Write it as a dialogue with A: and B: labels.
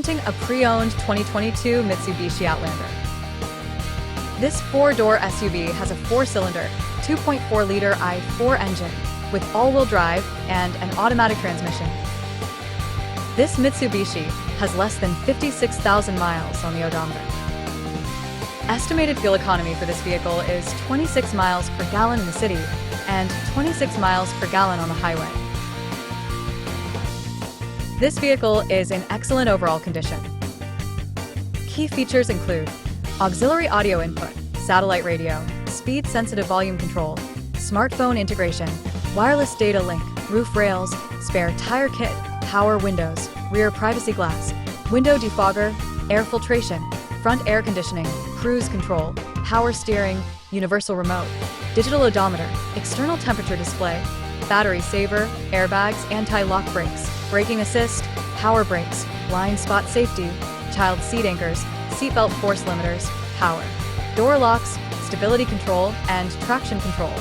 A: Presenting a pre-owned 2022 Mitsubishi Outlander. This four-door SUV has a four-cylinder, 2.4-liter i4 engine with all-wheel drive and an automatic transmission. This Mitsubishi has less than 56,000 miles on the odometer. Estimated fuel economy for this vehicle is 26 miles per gallon in the city and 26 miles per gallon on the highway. This vehicle is in excellent overall condition. Key features include auxiliary audio input, satellite radio, speed-sensitive volume control, smartphone integration, wireless data link, roof rails, spare tire kit, power windows, rear privacy glass, window defogger, air filtration, front air conditioning, cruise control, power steering, universal remote, digital odometer, external temperature display, battery saver, airbags, anti-lock brakes, braking assist, power brakes, blind spot safety, child seat anchors, seatbelt force limiters, power, door locks, stability control, and traction control.